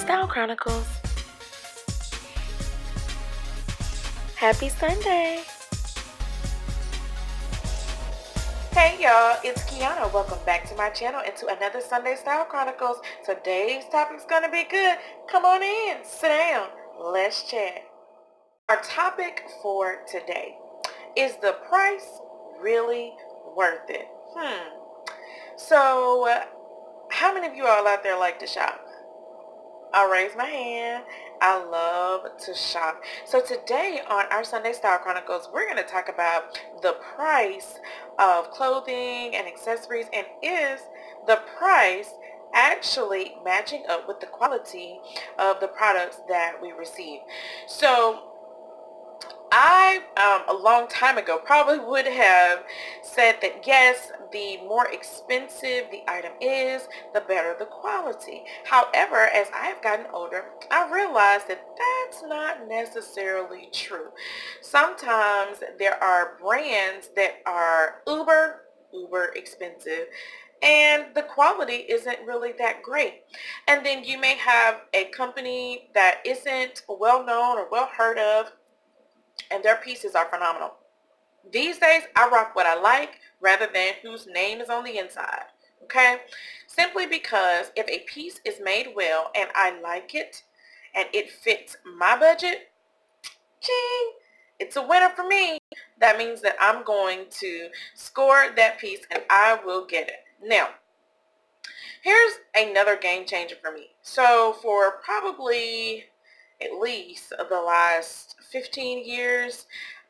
Style Chronicles. Happy Sunday. Hey y'all, it's Kiana. Welcome back to my channel and to another Sunday Style Chronicles. Today's topic's gonna be good. Come on in, sit down, let's chat. Our topic for today is the price really worth it? So, how many of you all out there like to shop? I'll raise my hand. I love to shop. So today on our Sunday Style Chronicles, we're going to talk about the price of clothing and accessories, and is the price actually matching up with the quality of the products that we receive. So I, a long time ago, probably would have said that yes, the more expensive the item is, the better the quality. However, as I have gotten older, I realized that that's not necessarily true. Sometimes there are brands that are uber expensive, and the quality isn't really that great. And then you may have a company that isn't well known or well heard of, and their pieces are phenomenal. These days, I rock what I like rather than whose name is on the inside. Okay? Simply because if a piece is made well and I like it and it fits my budget, ching, it's a winner for me. That means that I'm going to score that piece and I will get it. Now, here's another game changer for me. So for probably at least the last 15 years,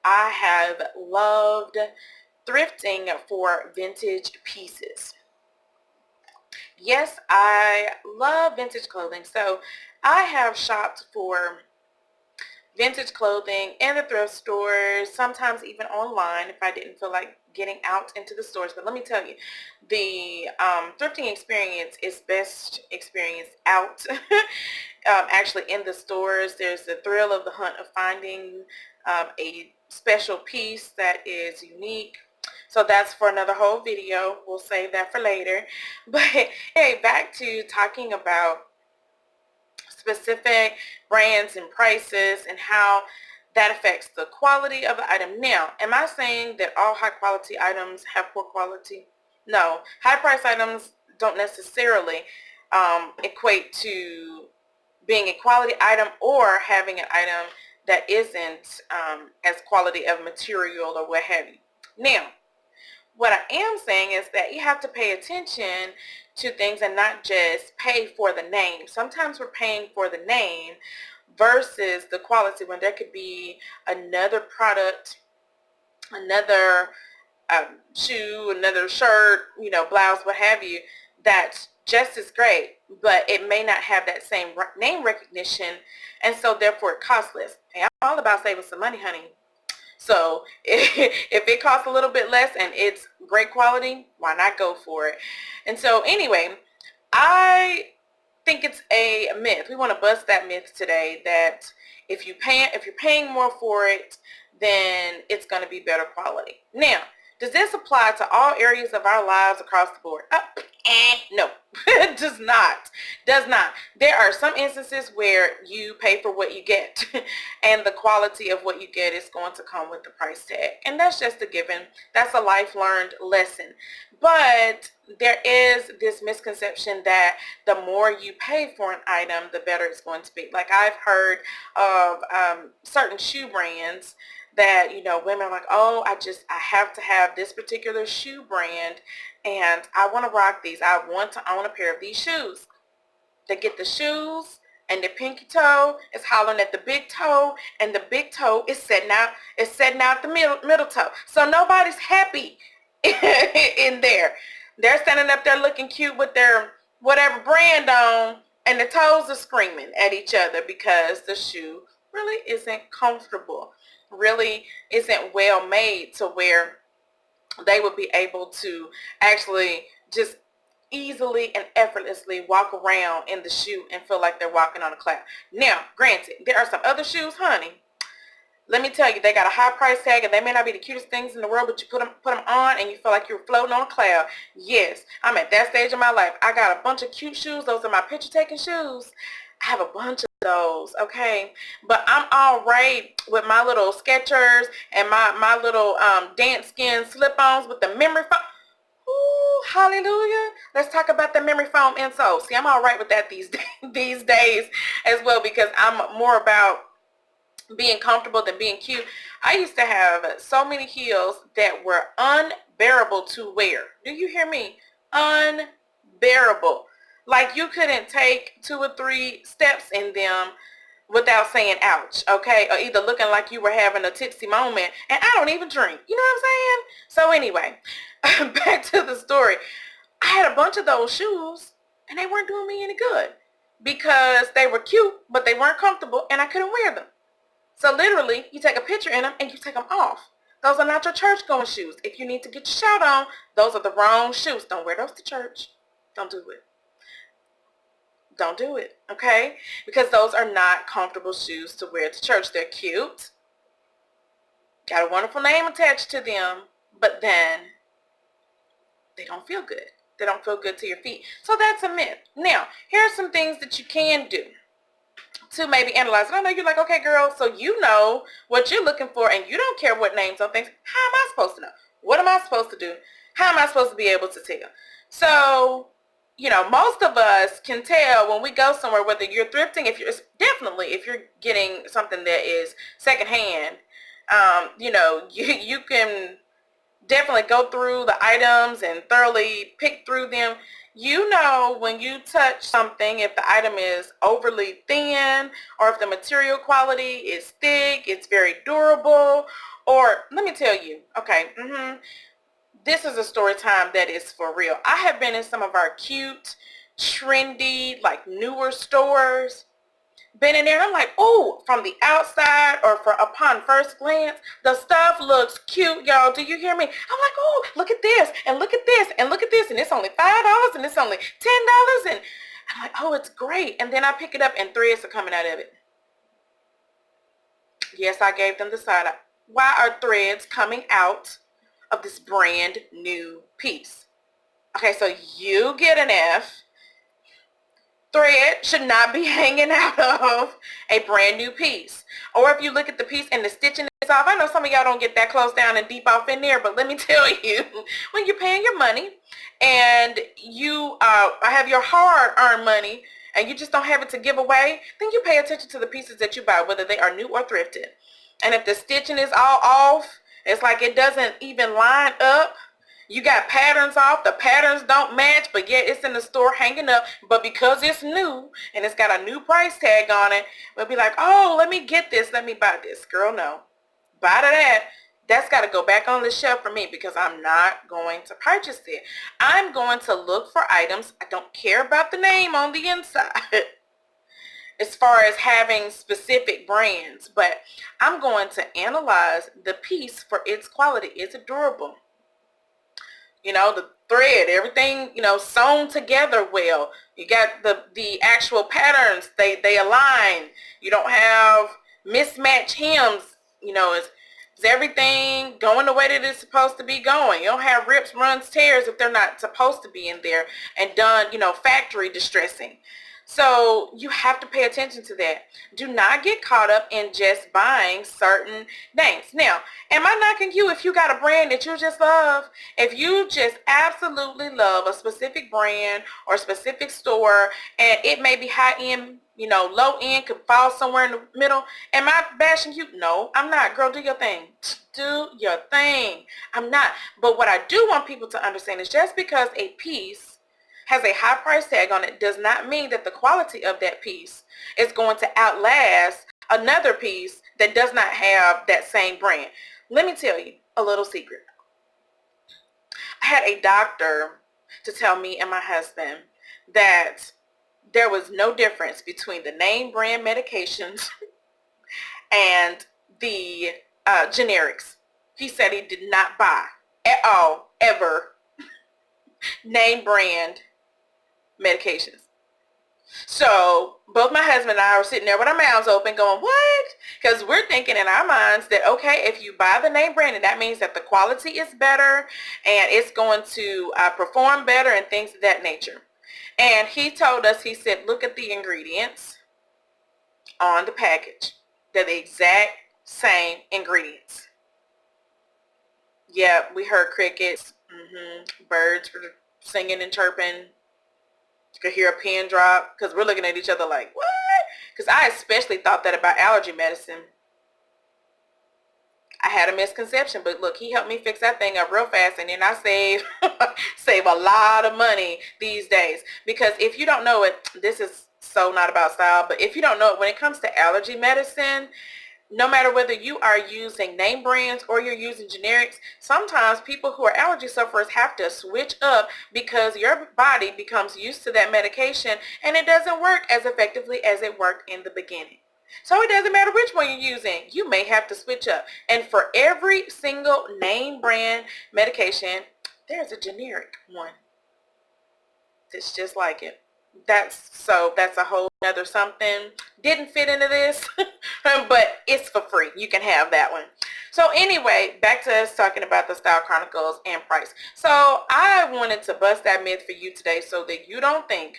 I have loved thrifting for vintage pieces. Yes, I love vintage clothing. So I have shopped for vintage clothing in the thrift stores, sometimes even online if I didn't feel like getting out into the stores. But let me tell you, the thrifting experience is best experienced out. Actually in the stores. There's the thrill of the hunt of finding a special piece that is unique. So that's for another whole video. We'll save that for later. But hey, back to talking about specific brands and prices and how that affects the quality of the item. Now, am I saying that all high quality items have poor quality? No. High price items don't necessarily equate to being a quality item or having an item that isn't as quality of material or what have you. Now, what I am saying is that you have to pay attention to things and not just pay for the name. Sometimes we're paying for the name versus the quality when there could be another product, another shoe, another shirt, blouse, what have you, that's just as great, but it may not have that same name recognition, and so therefore it costs less. Hey, I'm all about saving some money, honey. So if it costs a little bit less and it's great quality, why not go for it? And so anyway, I think it's a myth. We want to bust that myth today that if you're paying more for it, then it's going to be better quality. Now, does this apply to all areas of our lives across the board? No, it does not. Does not. There are some instances where you pay for what you get and the quality of what you get is going to come with the price tag. And that's just a given. That's a life learned lesson. But there is this misconception that the more you pay for an item, the better it's going to be. Like I've heard of certain shoe brands that, women are like, oh, I have to have this particular shoe brand and I want to rock these. I want to own a pair of these shoes. They get the shoes and the pinky toe is hollering at the big toe, and the big toe is setting out the middle toe. So nobody's happy in there. They're standing up there looking cute with their whatever brand on, and the toes are screaming at each other because the shoe really isn't comfortable, really isn't well made to where they would be able to actually just easily and effortlessly walk around in the shoe and feel like they're walking on a cloud. Now, granted, there are some other shoes, honey. Let me tell you, they got a high price tag and they may not be the cutest things in the world, but you put them on and you feel like you're floating on a cloud. Yes, I'm at that stage of my life. I got a bunch of cute shoes. Those are my picture taking shoes. I have a bunch of those, okay? But I'm all right with my little Skechers and my little dance skin slip-ons with the memory foam. Ooh, hallelujah. Let's talk about the memory foam insole. See, I'm all right with that these days as well, because I'm more about being comfortable than being cute. I used to have so many heels that were unbearable to wear. Do you hear me? Unbearable. Like you couldn't take 2 or 3 steps in them without saying ouch, okay? Or either looking like you were having a tipsy moment, and I don't even drink. You know what I'm saying? So anyway, back to the story. I had a bunch of those shoes, and they weren't doing me any good because they were cute, but they weren't comfortable, and I couldn't wear them. So literally, you take a picture in them and you take them off. Those are not your church going shoes. If you need to get your shout on, those are the wrong shoes. Don't wear those to church. Don't do it. Don't do it, okay? Because those are not comfortable shoes to wear to church. They're cute. Got a wonderful name attached to them, but then they don't feel good. They don't feel good to your feet. So that's a myth. Now, here are some things that you can do to maybe analyze it. I know you're like, okay, girl, so you know what you're looking for and you don't care what names on things. How am I supposed to know? What am I supposed to do? How am I supposed to be able to tell? So, you know, most of us can tell when we go somewhere, whether you're thrifting, if you're getting something that is secondhand, you know, you can definitely go through the items and thoroughly pick through them. You know when you touch something, if the item is overly thin or if the material quality is thick, it's very durable. Or let me tell you, okay, this is a story time that is for real. I have been in some of our cute, trendy, like newer stores, been in there and I'm like, oh, from the outside or upon first glance, the stuff looks cute, y'all. Do you hear me? I'm like, oh, look at this and look at this and look at this, and it's only $5 and it's only $10, and I'm like, oh, it's great. And then I pick it up and threads are coming out of it. Yes, I gave them the side eye. Why are threads coming out of this brand new piece? Okay, so you get an F. Thread should not be hanging out of a brand new piece. Or if you look at the piece and the stitching is off, I know some of y'all don't get that close down and deep off in there, but let me tell you, when you're paying your money and you have your hard-earned money and you just don't have it to give away, then you pay attention to the pieces that you buy, whether they are new or thrifted. And if the stitching is all off, it's like it doesn't even line up. You got patterns off, the patterns don't match, but yet it's in the store hanging up. But because it's new and it's got a new price tag on it, we'll be like, oh, let me get this, let me buy this. Girl, no. Buy that. That's got to go back on the shelf for me because I'm not going to purchase it. I'm going to look for items. I don't care about the name on the inside as far as having specific brands, but I'm going to analyze the piece for its quality. Is it durable? You know, the thread, everything, you know, sewn together well. You got the actual patterns, they align. You don't have mismatched hems. You know, is everything going the way that it's supposed to be going? You don't have rips, runs, tears if they're not supposed to be in there and done, you know, factory distressing. So you have to pay attention to that. Do not get caught up in just buying certain names. Now, am I knocking you if you got a brand that you just love? If you just absolutely love a specific brand or a specific store and it may be high end, you know, low end, could fall somewhere in the middle, am I bashing you? No, I'm not. Girl, do your thing. Do your thing. I'm not. But what I do want people to understand is just because a piece has a high price tag on it does not mean that the quality of that piece is going to outlast another piece that does not have that same brand. Let me tell you a little secret. I had a doctor to tell me and my husband that there was no difference between the name brand medications and the generics. He said he did not buy at all, ever, name brand medications. So both my husband and I were sitting there with our mouths open going, what? Because we're thinking in our minds that, okay, if you buy the name brand, that means that the quality is better and it's going to perform better and things of that nature. And he told us, he said, look at the ingredients. on the package. They're the exact same ingredients. Yeah, we heard crickets. Birds were singing and chirping. You could hear a pin drop because we're looking at each other like, what? Because I especially thought that about allergy medicine. I had a misconception, but look, he helped me fix that thing up real fast, and then I save a lot of money these days. Because if you don't know it, this is so not about style, but if you don't know it, when it comes to allergy medicine, no matter whether you are using name brands or you're using generics, sometimes people who are allergy sufferers have to switch up because your body becomes used to that medication and it doesn't work as effectively as it worked in the beginning. So it doesn't matter which one you're using. You may have to switch up. And for every single name brand medication, there's a generic one that's just like it. That's a whole other something. Didn't fit into this, but it's for free. You can have that one. So anyway, back to us talking about the Style Chronicles and price. So I wanted to bust that myth for you today so that you don't think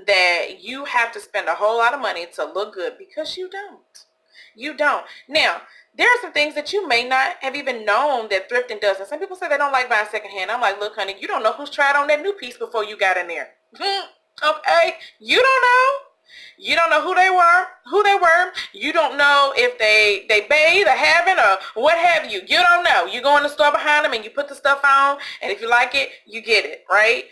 that you have to spend a whole lot of money to look good, because you don't. You don't. Now, there are some things that you may not have even known that thrifting does. And some people say they don't like buying secondhand. I'm like, look, honey, you don't know who's tried on that new piece before you got in there. Okay? You don't know. You don't know who they were. You don't know if they bathe or haven't or what have you. You don't know. You go in the store behind them and you put the stuff on, and if you like it, you get it, right?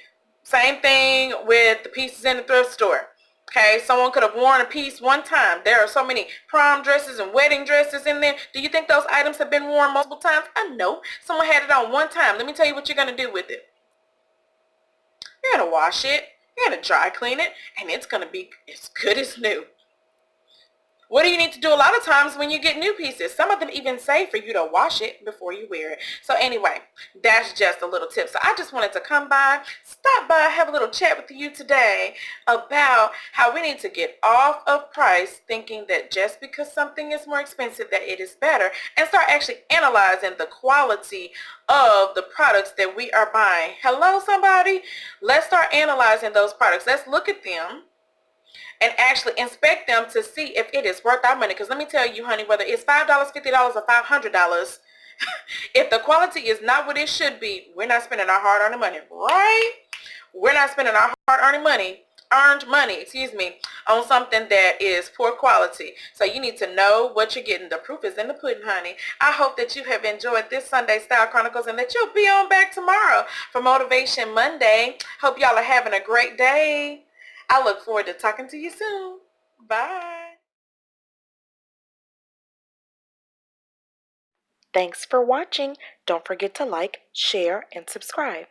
Same thing with the pieces in the thrift store. Okay, someone could have worn a piece one time. There are so many prom dresses and wedding dresses in there. Do you think those items have been worn multiple times? I know. Someone had it on one time. Let me tell you what you're going to do with it. You're going to wash it. You're going to dry clean it. And it's going to be as good as new. What do you need to do a lot of times when you get new pieces? Some of them even say for you to wash it before you wear it. So anyway, that's just a little tip. So I just wanted to come by, stop by, have a little chat with you today about how we need to get off of price thinking that just because something is more expensive that it is better, and start actually analyzing the quality of the products that we are buying. Hello, somebody? Let's start analyzing those products. Let's look at them and actually inspect them to see if it is worth our money. Because let me tell you, honey, whether it's $5, $50, or $500, if the quality is not what it should be, we're not spending our hard-earned money, right? We're not spending our hard-earned money, on something that is poor quality. So you need to know what you're getting. The proof is in the pudding, honey. I hope that you have enjoyed this Sunday Style Chronicles and that you'll be on back tomorrow for Motivation Monday. Hope y'all are having a great day. I look forward to talking to you soon. Bye. Thanks for watching. Don't forget to like, share, and subscribe.